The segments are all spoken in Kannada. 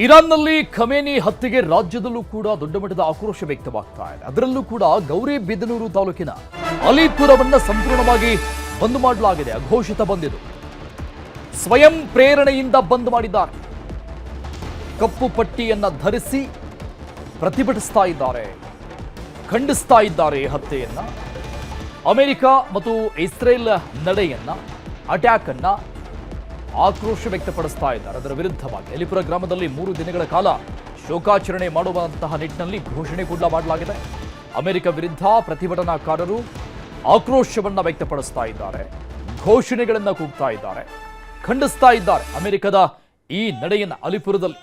ಇರಾನ್ನಲ್ಲಿ ಖಮೇನಿ ಹತ್ಯೆಗೆ ರಾಜ್ಯದಲ್ಲೂ ಕೂಡ ದೊಡ್ಡ ಮಟ್ಟದ ಆಕ್ರೋಶ ವ್ಯಕ್ತವಾಗ್ತಾ ಇದೆ. ಅದರಲ್ಲೂ ಕೂಡ ಗೌರಿಬಿದನೂರು ತಾಲೂಕಿನ ಅಲಿಪುರವನ್ನ ಸಂಪೂರ್ಣವಾಗಿ ಬಂದ್ ಮಾಡಲಾಗಿದೆ. ಅಘೋಷಿತ ಬಂದಿದ್ದು ಸ್ವಯಂ ಪ್ರೇರಣೆಯಿಂದ ಬಂದ್ ಮಾಡಿದ್ದಾರೆ. ಕಪ್ಪು ಪಟ್ಟಿಯನ್ನ ಧರಿಸಿ ಪ್ರತಿಭಟಿಸ್ತಾ ಇದ್ದಾರೆ, ಖಂಡಿಸ್ತಾ ಇದ್ದಾರೆ ಹತ್ಯೆಯನ್ನ. ಅಮೆರಿಕ ಮತ್ತು ಇಸ್ರೇಲ್ ನಡೆಯನ್ನ, ಅಟ್ಯಾಕ್ ಅನ್ನ ಆಕ್ರೋಶ ವ್ಯಕ್ತಪಡಿಸ್ತಾ ಇದ್ದಾರೆ. ಅದರ ವಿರುದ್ಧವಾಗಿ ಅಲಿಪುರ ಗ್ರಾಮದಲ್ಲಿ 3 ದಿನಗಳ ಕಾಲ ಶೋಕಾಚರಣೆ ಮಾಡುವಂತಹ ನಿಟ್ಟಿನಲ್ಲಿ ಘೋಷಣೆ ಕೂಡ ಮಾಡಲಾಗಿದೆ. ಅಮೆರಿಕ ವಿರುದ್ಧ ಪ್ರತಿಭಟನಾಕಾರರು ಆಕ್ರೋಶವನ್ನ ವ್ಯಕ್ತಪಡಿಸ್ತಾ ಇದ್ದಾರೆ, ಘೋಷಣೆಗಳನ್ನ ಕೂಗ್ತಾ ಇದ್ದಾರೆ, ಖಂಡಿಸ್ತಾ ಇದ್ದಾರೆ ಅಮೆರಿಕದ ಈ ನಡೆಯನ್ನ. ಅಲಿಪುರದಲ್ಲಿ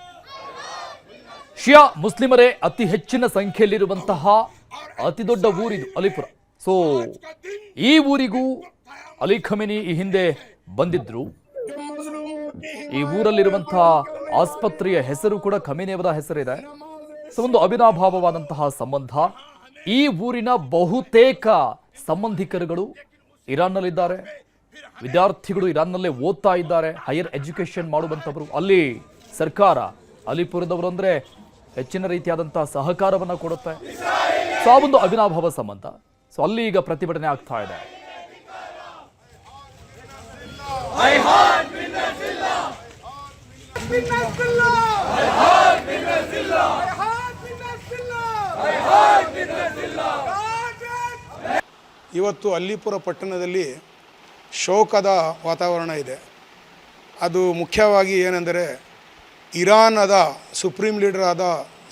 ಶಿಯಾ ಮುಸ್ಲಿಮರೇ ಅತಿ ಹೆಚ್ಚಿನ ಸಂಖ್ಯೆಯಲ್ಲಿರುವಂತಹ ಅತಿ ದೊಡ್ಡ ಊರಿದು ಅಲಿಪುರ. ಸೊ ಈ ಊರಿಗೂ ಅಲಿ ಖಮೇನಿ ಈ ಹಿಂದೆ ಬಂದಿದ್ರು. ಈ ಊರಲ್ಲಿರುವಂತಹ ಆಸ್ಪತ್ರೆಯ ಹೆಸರು ಕೂಡ ಖಮೇನಿಯವರ ಹೆಸರಿದೆ. ಸೊ ಒಂದು ಅವಿನಾಭಾವವಾದಂತಹ ಸಂಬಂಧ. ಈ ಊರಿನ ಬಹುತೇಕ ಸಂಬಂಧಿಕರುಗಳು ಇರಾನ್ನಲ್ಲಿದ್ದಾರೆ. ವಿದ್ಯಾರ್ಥಿಗಳು ಇರಾನ್ನಲ್ಲೇ ಓದ್ತಾ ಇದ್ದಾರೆ, ಹೈಯರ್ ಎಜುಕೇಶನ್ ಮಾಡುವಂಥವರು. ಅಲ್ಲಿ ಸರ್ಕಾರ ಅಲಿಪುರದವರು ಅಂದ್ರೆ ಹೆಚ್ಚಿನ ರೀತಿಯಾದಂತಹ ಸಹಕಾರವನ್ನ ಕೊಡುತ್ತೆ. ಸೊ ಆ ಒಂದು ಅವಿನಾಭಾವ ಸಂಬಂಧ. ಸೊ ಅಲ್ಲಿ ಈಗ ಪ್ರತಿಭಟನೆ ಆಗ್ತಾ ಇದೆ. ಇವತ್ತು ಅಲಿಪುರ ಪಟ್ಟಣದಲ್ಲಿ ಶೋಕದ ವಾತಾವರಣ ಇದೆ. ಅದು ಮುಖ್ಯವಾಗಿ ಏನೆಂದರೆ ಇರಾನದ ಸುಪ್ರೀಂ ಲೀಡರ್ ಆದ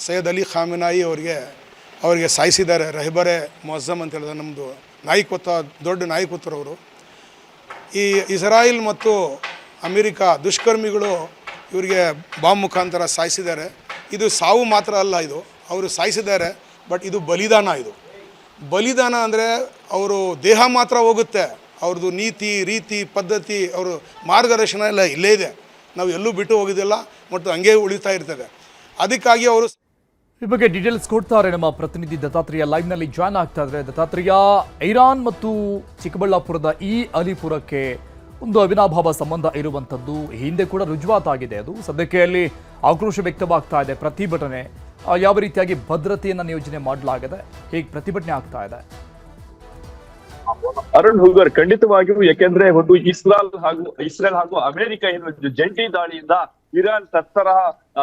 ಸೈಯದ್ ಅಲಿ ಖಾಮೆನಾಯಿ ಅವರಿಗೆ ಸಾಯಿಸಿದ್ದಾರೆ. ರಹಬರೆ ಮೊಅzzಮ್ ಅಂತ ಹೇಳಿದ್ರೆ ನಮ್ಮದು ನಾಯಕತ್ವ, ದೊಡ್ಡ ನಾಯಕತ್ವರವರು. ಈ ಇಸ್ರಾಯಿಲ್ ಮತ್ತು ಅಮೆರಿಕ ದುಷ್ಕರ್ಮಿಗಳು ಇವರಿಗೆ ಬಾಂಬ್ ಮುಖಾಂತರ ಸಾಯಿಸಿದ್ದಾರೆ. ಇದು ಸಾವು ಮಾತ್ರ ಅಲ್ಲ, ಇದು ಅವರು ಸಾಯಿಸಿದ್ದಾರೆ, ಬಟ್ ಇದು ಬಲಿದಾನ. ಇದು ಬಲಿದಾನ ಅಂದರೆ ಅವರು ದೇಹ ಮಾತ್ರ ಹೋಗುತ್ತೆ, ಅವ್ರದ್ದು ನೀತಿ ರೀತಿ ಪದ್ಧತಿ ಅವ್ರ ಮಾರ್ಗದರ್ಶನ ಎಲ್ಲ ಇಲ್ಲೇ ಇದೆ. ನಾವು ಎಲ್ಲೂ ಬಿಟ್ಟು ಹೋಗಿದ್ದಿಲ್ಲ ಮತ್ತು ಹಂಗೆ ಉಳಿತಾ ಇರ್ತದೆ. ಅದಕ್ಕಾಗಿ ಅವರು ಈ ಬಗ್ಗೆ ಡೀಟೇಲ್ಸ್ ಕೊಡ್ತಾರೆ ನಮ್ಮ ಪ್ರತಿನಿಧಿ ದತ್ತಾತ್ರೇಯ. ಲೈವ್ನಲ್ಲಿ ಜಾಯ್ನ್ ಆಗ್ತಾ ಇದ್ದಾರೆ. ದತ್ತಾತ್ರೇಯ, ಇರಾನ್ ಮತ್ತು ಚಿಕ್ಕಬಳ್ಳಾಪುರದ ಈ ಅಲಿಪುರಕ್ಕೆ ಒಂದು ಅವಿನಾಭಾವ ಸಂಬಂಧ ಇರುವಂಥದ್ದು ಹಿಂದೆ ಕೂಡ ರುಜುವಾತಾಗಿದೆ. ಅದು ಸದ್ಯಕ್ಕೆ ಅಲ್ಲಿ ಆಕ್ರೋಶ ವ್ಯಕ್ತವಾಗ್ತಾ ಇದೆ, ಪ್ರತಿಭಟನೆ. ಯಾವ ರೀತಿಯಾಗಿ ಭದ್ರತೆಯನ್ನು ನಿಯೋಜನೆ ಮಾಡಲಾಗಿದೆ, ಹೇಗೆ ಪ್ರತಿಭಟನೆ ಆಗ್ತಾ ಇದೆ? ಅರುಣ್ ಹುಗರ್, ಖಂಡಿತವಾಗಿಯೂ. ಯಾಕೆಂದ್ರೆ ಒಂದು ಇಸ್ರೇಲ್ ಹಾಗೂ ಅಮೆರಿಕ ಏನು ಜಂಟಿ ದಾಳಿಯಿಂದ ಇರಾನ್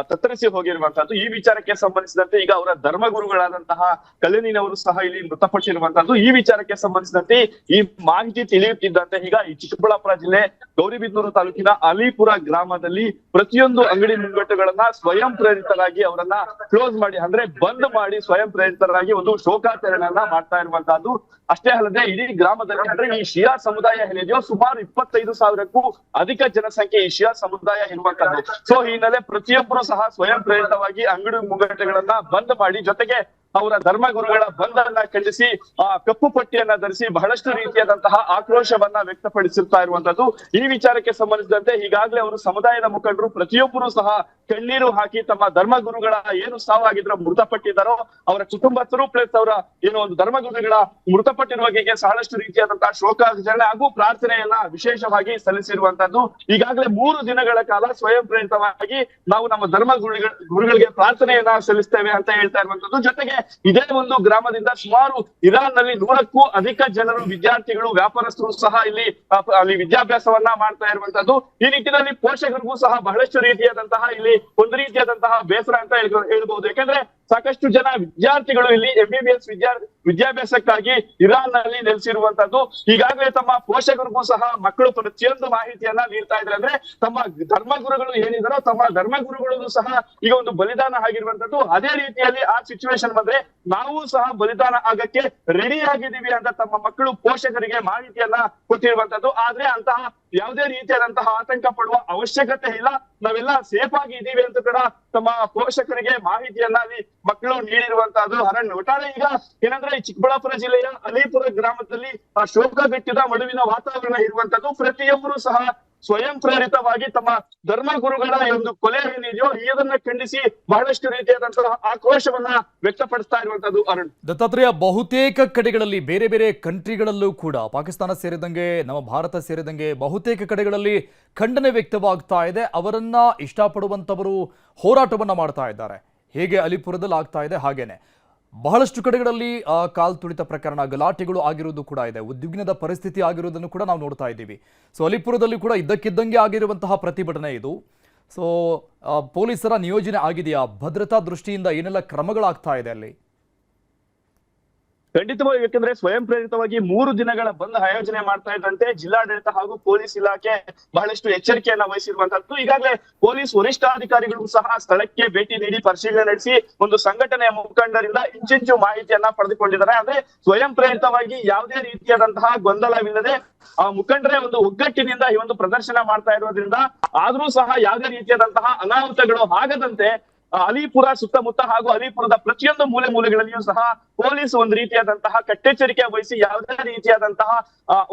ತತ್ತರಿಸಿ ಹೋಗಿರುವಂತಹದ್ದು. ಈ ವಿಚಾರಕ್ಕೆ ಸಂಬಂಧಿಸಿದಂತೆ ಈಗ ಅವರ ಧರ್ಮಗುರುಗಳಾದಂತಹ ಖಮೇನಿಯವರು ಸಹ ಇಲ್ಲಿ ಮೃತಪಟ್ಟಿರುವಂತಹದ್ದು. ಈ ವಿಚಾರಕ್ಕೆ ಸಂಬಂಧಿಸಿದಂತೆ ಈ ಮಾಹಿತಿ ತಿಳಿಯುತ್ತಿದ್ದಂತೆ ಈಗ ಈ ಚಿಕ್ಕಬಳ್ಳಾಪುರ ಜಿಲ್ಲೆ ಗೌರಿಬಿದನೂರು ತಾಲೂಕಿನ ಅಲಿಪುರ ಗ್ರಾಮದಲ್ಲಿ ಪ್ರತಿಯೊಂದು ಅಂಗಡಿ ಮುಂಗಟ್ಟುಗಳನ್ನ ಸ್ವಯಂ ಪ್ರೇರಿತರಾಗಿ ಅವರನ್ನ ಕ್ಲೋಸ್ ಮಾಡಿ, ಅಂದ್ರೆ ಬಂದ್ ಮಾಡಿ, ಸ್ವಯಂ ಪ್ರೇರಿತರಾಗಿ ಒಂದು ಶೋಕಾಚರಣೆಯನ್ನ ಮಾಡ್ತಾ ಇರುವಂತಹದ್ದು. ಅಷ್ಟೇ ಅಲ್ಲದೆ ಇಡೀ ಗ್ರಾಮದಲ್ಲಿ, ಅಂದ್ರೆ ಈ ಶಿಯಾ ಸಮುದಾಯ ಏನಿದೆಯೋ ಸುಮಾರು 25,000ಕ್ಕೂ ಅಧಿಕ ಜನಸಂಖ್ಯೆ ಈ ಶಿಯಾ ಸಮುದಾಯ ಇರುವಂತದ್ದು. ಸೊ ಈ ಹಿನ್ನೆಲೆ ಪ್ರತಿಯೊಬ್ಬರು ಸಹ ಸ್ವಯಂ ಪ್ರೇರಿತವಾಗಿ ಅಂಗಡಿ ಮುಂಗಟ್ಟುಗಳನ್ನ ಬಂದ್ ಮಾಡಿ, ಜೊತೆಗೆ ಅವರ ಧರ್ಮಗುರುಗಳ ಬಂಧನ ಖಂಡಿಸಿ ಕಪ್ಪು ಪಟ್ಟಿಯನ್ನ ಧರಿಸಿ ಬಹಳಷ್ಟು ರೀತಿಯಾದಂತಹ ಆಕ್ರೋಶವನ್ನ ವ್ಯಕ್ತಪಡಿಸುತ್ತಾ ಇರುವಂತದ್ದು. ಈ ವಿಚಾರಕ್ಕೆ ಸಂಬಂಧಿಸಿದಂತೆ ಈಗಾಗಲೇ ಅವರು ಸಮುದಾಯದ ಮುಖಂಡರು ಪ್ರತಿಯೊಬ್ಬರು ಸಹ ಕಣ್ಣೀರು ಹಾಕಿ ತಮ್ಮ ಧರ್ಮಗುರುಗಳ ಏನು ಸಾವಾಗಿದ್ರು, ಮೃತಪಟ್ಟಿದ್ದಾರೋ ಅವರ ಕುಟುಂಬಸ್ಥರು ಪ್ಲಸ್ ಅವರ ಏನು ಒಂದು ಧರ್ಮಗುರುಗಳ ಮೃತಪಟ್ಟಿರುವ ಬಗೆಗೆ ಸಾಕಷ್ಟು ರೀತಿಯಾದಂತಹ ಶೋಕಾಚರಣೆ ಹಾಗೂ ಪ್ರಾರ್ಥನೆಯನ್ನ ವಿಶೇಷವಾಗಿ ಸಲ್ಲಿಸಿರುವಂತದ್ದು. ಈಗಾಗಲೇ 3 ದಿನಗಳ ಕಾಲ ಸ್ವಯಂ ಪ್ರೇರಿತವಾಗಿ ನಾವು ನಮ್ಮ ಗುರುಗಳಿಗೆ ಪ್ರಾರ್ಥನೆಯನ್ನ ಸಲ್ಲಿಸ್ತೇವೆ ಅಂತ ಹೇಳ್ತಾ ಇರುವಂತದ್ದು. ಜೊತೆಗೆ ಇದೇ ಒಂದು ಗ್ರಾಮದಿಂದ ಸುಮಾರು ಇರಾನ್ ನಲ್ಲಿ 100ಕ್ಕೂ ಅಧಿಕ ಜನರು, ವಿದ್ಯಾರ್ಥಿಗಳು, ವ್ಯಾಪಾರಸ್ಥರು ಸಹ ಅಲ್ಲಿ ವಿದ್ಯಾಭ್ಯಾಸವನ್ನ ಮಾಡ್ತಾ ಇರುವಂತದ್ದು. ಈ ನಿಟ್ಟಿನಲ್ಲಿ ಪೋಷಕರಿಗೂ ಸಹ ಬಹಳಷ್ಟು ರೀತಿಯಾದಂತಹ ಇಲ್ಲಿ ಒಂದು ರೀತಿಯಾದಂತಹ ಬೇಸರ ಅಂತ ಹೇಳ್ಬಹುದು. ಯಾಕಂದ್ರೆ ಸಾಕಷ್ಟು ಜನ ವಿದ್ಯಾರ್ಥಿಗಳು ಇಲ್ಲಿ MBBS ವಿದ್ಯಾಭ್ಯಾಸಕ್ಕಾಗಿ ಇರಾನ್ ನಲ್ಲಿ ನೆಲೆಸಿರುವಂತದ್ದು. ಈಗಾಗಲೇ ತಮ್ಮ ಪೋಷಕರಿಗೂ ಸಹ ಮಕ್ಕಳು ಪ್ರತಿಯೊಂದು ಮಾಹಿತಿಯನ್ನ ನೀಡ್ತಾ ಇದ್ದಾರೆ. ಅಂದ್ರೆ ತಮ್ಮ ಧರ್ಮಗುರುಗಳು ಏನಿದಾರೋ ತಮ್ಮ ಧರ್ಮಗುರುಗಳು ಸಹ ಈಗ ಒಂದು ಬಲಿದಾನ ಆಗಿರುವಂತದ್ದು. ಅದೇ ರೀತಿಯಲ್ಲಿ ಆ ಸಿಚುವೇಶನ್ ಬಂದ್ರೆ ನಾವು ಸಹ ಬಲಿದಾನ ಆಗಕ್ಕೆ ರೆಡಿ ಆಗಿದ್ದೀವಿ ಅಂತ ತಮ್ಮ ಮಕ್ಕಳು ಪೋಷಕರಿಗೆ ಮಾಹಿತಿಯನ್ನ ಕೊಟ್ಟಿರುವಂತದ್ದು. ಆದ್ರೆ ಅಂತಹ ಯಾವುದೇ ರೀತಿಯಾದಂತಹ ಆತಂಕ ಪಡುವ ಅವಶ್ಯಕತೆ ಇಲ್ಲ, ನಾವೆಲ್ಲ ಸೇಫ್ ಆಗಿ ಇದ್ದೀವಿ ಅಂತ ಕೂಡ ತಮ್ಮ ಪೋಷಕರಿಗೆ ಮಾಹಿತಿಯನ್ನ ಅಲ್ಲಿ ಮಕ್ಕಳು ನೀಡಿರುವಂತಹದ್ದು. ಅರಣ್ಯ ಒಟ್ಟಾರೆ ಈಗ ಏನಂದ್ರೆ ಈ ಚಿಕ್ಕಬಳ್ಳಾಪುರ ಜಿಲ್ಲೆಯ ಅಲಿಪುರ ಗ್ರಾಮದಲ್ಲಿ ಶೋಕಗಟ್ಟಿದ ಮಡುವಿನ ವಾತಾವರಣ ಇರುವಂತದ್ದು. ಪ್ರತಿಯೊಬ್ಬರು ಸಹ ಸ್ವಯಂ ಪ್ರೇರಿತವಾಗಿ ತಮ್ಮ ಧರ್ಮಗುರುಗಳ ಈ ಒಂದು ಕೊಲೆ ಏನಿದೆಯೋ ಇದನ್ನ ಖಂಡಿಸಿ ಬಹಳಷ್ಟು ರೀತಿಯಾದಂತಹ ಆಕ್ರೋಶವನ್ನ ವ್ಯಕ್ತಪಡಿಸ್ತಾ ಇರುವಂತದ್ದು. ಅರುಣ್, ದತ್ತಾತ್ರೇಯ, ಬಹುತೇಕ ಕಡೆಗಳಲ್ಲಿ ಬೇರೆ ಬೇರೆ ಕಂಟ್ರಿಗಳಲ್ಲೂ ಕೂಡ ಪಾಕಿಸ್ತಾನ ಸೇರಿದಂಗೆ ನಮ್ಮ ಭಾರತ ಸೇರಿದಂಗೆ ಬಹುತೇಕ ಕಡೆಗಳಲ್ಲಿ ಖಂಡನೆ ವ್ಯಕ್ತವಾಗ್ತಾ ಇದೆ. ಅವರನ್ನ ಇಷ್ಟಪಡುವಂತವರು ಹೋರಾಟವನ್ನ ಮಾಡ್ತಾ ಇದ್ದಾರೆ. ಹೇಗೆ ಅಲಿಪುರದಲ್ಲಿ ಆಗ್ತಾ ಇದೆ ಹಾಗೇನೆ ಬಹಳಷ್ಟು ಕಡೆಗಳಲ್ಲಿ ಕಾಲ್ ತುಳಿತ ಪ್ರಕರಣ, ಗಲಾಟೆಗಳು ಆಗಿರುವುದು ಕೂಡ ಇದೆ. ಉದ್ವಿಗ್ನದ ಪರಿಸ್ಥಿತಿ ಆಗಿರುವುದನ್ನು ಕೂಡ ನಾವು ನೋಡ್ತಾ ಇದ್ದೀವಿ. ಸೊ ಅಲಿಪುರದಲ್ಲಿ ಕೂಡ ಇದ್ದಕ್ಕಿದ್ದಂಗೆ ಆಗಿರುವಂತಹ ಪ್ರತಿಭಟನೆ ಇದು. ಸೊ ಪೊಲೀಸರ ನಿಯೋಜನೆ ಆಗಿದೆಯಾ? ಭದ್ರತಾ ದೃಷ್ಟಿಯಿಂದ ಏನೆಲ್ಲ ಕ್ರಮಗಳಾಗ್ತಾ ಇದೆ ಅಲ್ಲಿ? ಖಂಡಿತವಾಗಿ, ಯಾಕಂದ್ರೆ ಸ್ವಯಂ ಪ್ರೇರಿತವಾಗಿ 3 ದಿನಗಳ ಬಂದ್ ಆಯೋಜನೆ ಮಾಡ್ತಾ ಇದ್ದಂತೆ ಜಿಲ್ಲಾಡಳಿತ ಹಾಗೂ ಪೊಲೀಸ್ ಇಲಾಖೆ ಬಹಳಷ್ಟು ಎಚ್ಚರಿಕೆಯನ್ನ ವಹಿಸಿರುವಂತದ್ದು. ಈಗಾಗಲೇ ಪೊಲೀಸ್ ವರಿಷ್ಠಾಧಿಕಾರಿಗಳು ಸಹ ಸ್ಥಳಕ್ಕೆ ಭೇಟಿ ನೀಡಿ ಪರಿಶೀಲನೆ ನಡೆಸಿ ಒಂದು ಸಂಘಟನೆಯ ಮುಖಂಡರಿಂದ ಇಂಚಿಂಚು ಮಾಹಿತಿಯನ್ನ ಪಡೆದುಕೊಂಡಿದ್ದಾರೆ. ಅಂದ್ರೆ ಸ್ವಯಂ ಪ್ರೇರಿತವಾಗಿ ಯಾವುದೇ ರೀತಿಯಾದಂತಹ ಗೊಂದಲವಿಲ್ಲದೆ ಆ ಮುಖಂಡರೇ ಒಂದು ಒಗ್ಗಟ್ಟಿನಿಂದ ಈ ಒಂದು ಪ್ರದರ್ಶನ ಮಾಡ್ತಾ ಇರೋದ್ರಿಂದ ಆದ್ರೂ ಸಹ ಯಾವುದೇ ರೀತಿಯಾದಂತಹ ಅನಾಹುತಗಳು ಆಗದಂತೆ ಅಲಿಪುರ ಸುತ್ತಮುತ್ತ ಹಾಗೂ ಅಲಿಪುರದ ಪ್ರತಿಯೊಂದು ಮೂಲೆಗಳಲ್ಲಿಯೂ ಸಹ ಪೊಲೀಸ್ ಒಂದು ರೀತಿಯಾದಂತಹ ಕಟ್ಟೆಚ್ಚರಿಕೆ ವಹಿಸಿ ಯಾವುದೇ ರೀತಿಯಾದಂತಹ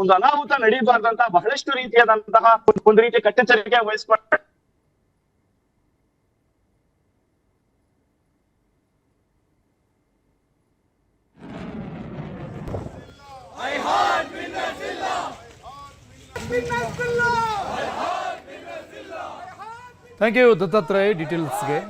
ಒಂದು ಅನಾಹುತ ನಡೀಬಾರ್ದಂತಹ ಬಹಳಷ್ಟು ರೀತಿಯಾದಂತಹ ಒಂದು ರೀತಿಯ ಕಟ್ಟೆಚ್ಚರಿಕೆ ವಹಿಸ್ತಾರೆ. ಥ್ಯಾಂಕ್ ಯು ದತ್ತಾತ್ರೇಯ ಡೀಟೇಲ್ಸ್ಗೆ.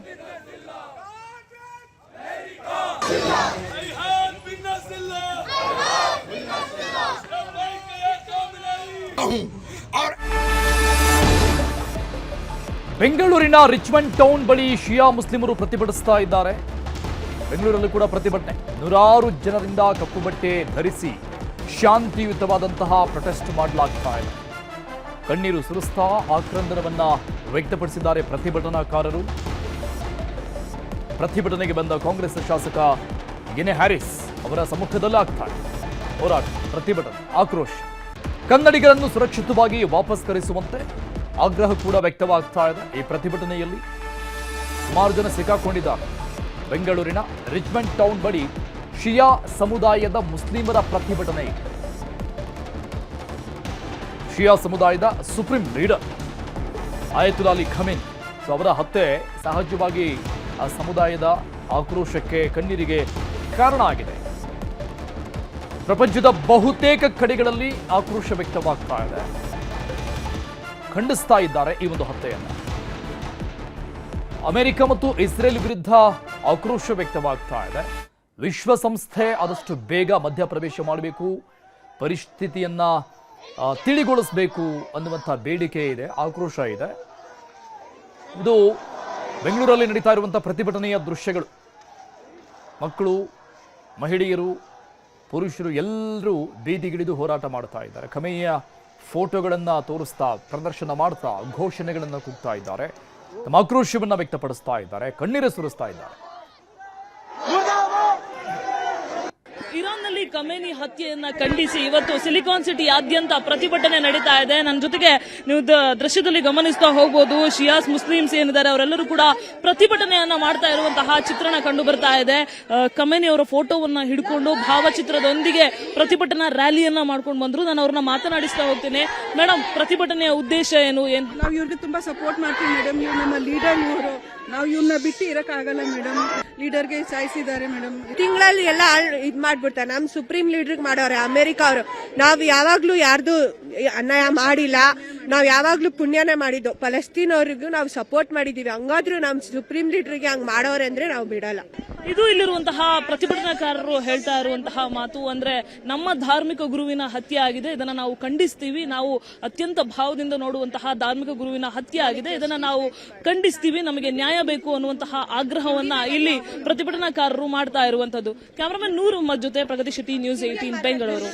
ಬೆಂಗಳೂರಿನ ರಿಚ್ಮಂಡ್ ಟೌನ್ ಬಳಿ ಶಿಯಾ ಮುಸ್ಲಿಮರು ಪ್ರತಿಭಟಿಸ್ತಾ ಇದ್ದಾರೆ. ಬೆಂಗಳೂರಲ್ಲೂ ಕೂಡ ಪ್ರತಿಭಟನೆ. ನೂರಾರು ಜನರಿಂದ ಕಪ್ಪು ಬಟ್ಟೆ ಧರಿಸಿ ಶಾಂತಿಯುತವಾದಂತಹ ಪ್ರೊಟೆಸ್ಟ್ ಮಾಡಲಾಗ್ತಾ ಇದೆ. ಕಣ್ಣೀರು ಸುರಿಸ್ತಾ ಆಕ್ರಂದನವನ್ನ ವ್ಯಕ್ತಪಡಿಸಿದ್ದಾರೆ ಪ್ರತಿಭಟನಾಕಾರರು. ಪ್ರತಿಭಟನೆಗೆ ಬಂದ ಕಾಂಗ್ರೆಸ್ ಶಾಸಕ ಗಿನೆ ಹ್ಯಾರಿಸ್ ಅವರ ಸಮ್ಮುಖದಲ್ಲೇ ಆಗ್ತಾರೆ ಹೋರಾಟ, ಪ್ರತಿಭಟನೆ, ಆಕ್ರೋಶ. ಕನ್ನಡಿಗರನ್ನು ಸುರಕ್ಷಿತವಾಗಿ ವಾಪಸ್ ಕರೆಸುವಂತೆ ಆಗ್ರಹ ಕೂಡ ವ್ಯಕ್ತವಾಗ್ತಾ ಇದೆ. ಈ ಪ್ರತಿಭಟನೆಯಲ್ಲಿ ಸುಮಾರು ಜನ ಸಿಕ್ಕಾಕೊಂಡಿದ್ದಾರೆ. ಬೆಂಗಳೂರಿನ ರಿಚ್ಮಂಡ್ ಟೌನ್ ಬಳಿ ಶಿಯಾ ಸಮುದಾಯದ ಮುಸ್ಲಿಮರ ಪ್ರತಿಭಟನೆ ಇದೆ. ಶಿಯಾ ಸಮುದಾಯದ ಸುಪ್ರೀಂ ಲೀಡರ್ ಆಯತುಲ್ಲಾ ಅಲಿ ಖಮೇನಿ ಅವರ ಹತ್ಯೆ ಸಹಜವಾಗಿ ಆ ಸಮುದಾಯದ ಆಕ್ರೋಶಕ್ಕೆ, ಕಣ್ಣೀರಿಗೆ ಕಾರಣ ಆಗಿದೆ. ಪ್ರಪಂಚದ ಬಹುತೇಕ ಕಡೆಗಳಲ್ಲಿ ಆಕ್ರೋಶ ವ್ಯಕ್ತವಾಗ್ತಾ ಇದೆ. ಖಂಡಿಸ್ತಾ ಇದ್ದಾರೆ ಈ ಒಂದು ಹತ್ಯೆಯನ್ನು. ಅಮೆರಿಕ ಮತ್ತು ಇಸ್ರೇಲ್ ವಿರುದ್ಧ ಆಕ್ರೋಶ ವ್ಯಕ್ತವಾಗ್ತಾ ಇದೆ. ವಿಶ್ವಸಂಸ್ಥೆ ಆದಷ್ಟು ಬೇಗ ಮಧ್ಯಪ್ರವೇಶ ಮಾಡಬೇಕು, ಪರಿಸ್ಥಿತಿಯನ್ನ ತಿಳಿಗೊಳಿಸಬೇಕು ಅನ್ನುವಂಥ ಬೇಡಿಕೆ ಇದೆ, ಆಕ್ರೋಶ ಇದೆ. ಇದು ಬೆಂಗಳೂರಲ್ಲಿ ನಡೀತಾ ಇರುವಂಥ ಪ್ರತಿಭಟನೆಯ ದೃಶ್ಯಗಳು. ಮಕ್ಕಳು, ಮಹಿಳೆಯರು, ಪುರುಷರು ಎಲ್ಲರೂ ಬೀದಿಗಿಳಿದು ಹೋರಾಟ ಮಾಡ್ತಾ ಇದ್ದಾರೆ. ಖಮೇನಿಯ ಫೋಟೋಗಳನ್ನು ತೋರಿಸ್ತಾ, ಪ್ರದರ್ಶನ ಮಾಡ್ತಾ, ಘೋಷಣೆಗಳನ್ನು ಕೂಗ್ತಾ ಇದ್ದಾರೆ. ತಮ್ಮ ಆಕ್ರೋಶವನ್ನು ವ್ಯಕ್ತಪಡಿಸ್ತಾ ಇದ್ದಾರೆ, ಕಣ್ಣೀರು ಸುರಿಸ್ತಾ ಇದ್ದಾರೆ. ಇರಾನ್ನಲ್ಲಿ ಖಮೇನಿ ಹತ್ಯೆಯನ್ನ ಖಂಡಿಸಿ ಇವತ್ತು ಸಿಲಿಕಾನ್ ಸಿಟಿಯಾದ್ಯಂತ ಪ್ರತಿಭಟನೆ ನಡೀತಾ ಇದೆ. ನನ್ನ ಜೊತೆಗೆ ನೀವು ದೃಶ್ಯದಲ್ಲಿ ಗಮನಿಸ್ತಾ ಹೋಗಬಹುದು, ಶಿಯಾಸ್ ಮುಸ್ಲಿಮ್ಸ್ ಏನಿದ್ದಾರೆ ಅವರೆಲ್ಲರೂ ಕೂಡ ಪ್ರತಿಭಟನೆಯನ್ನ ಮಾಡ್ತಾ ಇರುವಂತಹ ಚಿತ್ರಣ ಕಂಡು ಬರ್ತಾ ಇದೆ. ಖಮೇನಿ ಅವರ ಫೋಟೋವನ್ನ ಹಿಡ್ಕೊಂಡು ಭಾವಚಿತ್ರದೊಂದಿಗೆ ಪ್ರತಿಭಟನಾ ರ್ಯಾಲಿಯನ್ನ ಮಾಡ್ಕೊಂಡು ಬಂದ್ರು. ನಾನು ಅವ್ರನ್ನ ಮಾತನಾಡಿಸ್ತಾ ಹೋಗ್ತೀನಿ. ಮೇಡಮ್, ಪ್ರತಿಭಟನೆಯ ಉದ್ದೇಶ ಏನು? ನಾವು ಇವ್ರಿಗೆ ತುಂಬಾ ಸಪೋರ್ಟ್ ಮಾಡ್ತೀವಿ ಮೇಡಮ್. ಇವ್ರು ನಮ್ಮ ಲೀಡರ್, ಇವರು ನಾವು ಇವ್ರನ್ನ ಬಿಟ್ಟು ಇರಕ್ಕಾಗಲ್ಲ ಮೇಡಮ್. ಲೀಡರ್ಗೆ ಸಾಯಿಸಿದ್ದಾರೆ ಮೇಡಮ್. ತಿಂಗಳಲ್ಲಿ ಎಲ್ಲ ಇದ್ ಮಾಡ್ಬಿಡ್ತಾರೆ. ನಮ್ ಸುಪ್ರೀಂ ಲೀಡರ್ ಮಾಡೋರೆ ಅಮೆರಿಕ ಅವರು. ನಾವ್ ಯಾವಾಗ್ಲೂ ಯಾರ್ದು ಅನ್ಯಾಯ ಮಾಡಿಲ್ಲ, ನಾವ್ ಯಾವಾಗ್ಲೂ ಪುಣ್ಯನೇ ಮಾಡಿದ್ದು. ಫಲಸ್ತೀನ್ ಅವ್ರಿಗೂ ನಾವು ಸಪೋರ್ಟ್ ಮಾಡಿದೀವಿ. ಹಂಗಾದ್ರೂ ನಮ್ ಸುಪ್ರೀಂ ಲೀಡರ್ಗೆ ಹಂಗ್ ಮಾಡೋರೆ ಅಂದ್ರೆ ನಾವು ಬಿಡಲ್ಲ. ಇದು ಇಲ್ಲಿರುವಂತಹ ಪ್ರತಿಭಟನಾಕಾರರು ಹೇಳ್ತಾ ಇರುವಂತಹ ಮಾತು. ಅಂದ್ರೆ ನಮ್ಮ ಧಾರ್ಮಿಕ ಗುರುವಿನ ಹತ್ಯೆ ಆಗಿದೆ, ಇದನ್ನ ನಾವು ಖಂಡಿಸ್ತೀವಿ. ನಾವು ಅತ್ಯಂತ ಭಾವದಿಂದ ನೋಡುವಂತಹ ಧಾರ್ಮಿಕ ಗುರುವಿನ ಹತ್ಯೆ ಆಗಿದೆ, ಇದನ್ನ ನಾವು ಖಂಡಿಸ್ತೀವಿ. ನಮಗೆ ನ್ಯಾಯ ಬೇಕು ಅನ್ನುವಂತಹ ಆಗ್ರಹವನ್ನ ಇಲ್ಲಿ ಪ್ರತಿಭಟನಾಕಾರರು ಮಾಡ್ತಾ ಇರುವಂತದ್ದು. ಕ್ಯಾಮರಾಮನ್ ನೂರ್ ಜೊತೆ ಪ್ರಗತಿ ಸಿಟಿ ನ್ಯೂಸ್ 18 ಬೆಂಗಳೂರು.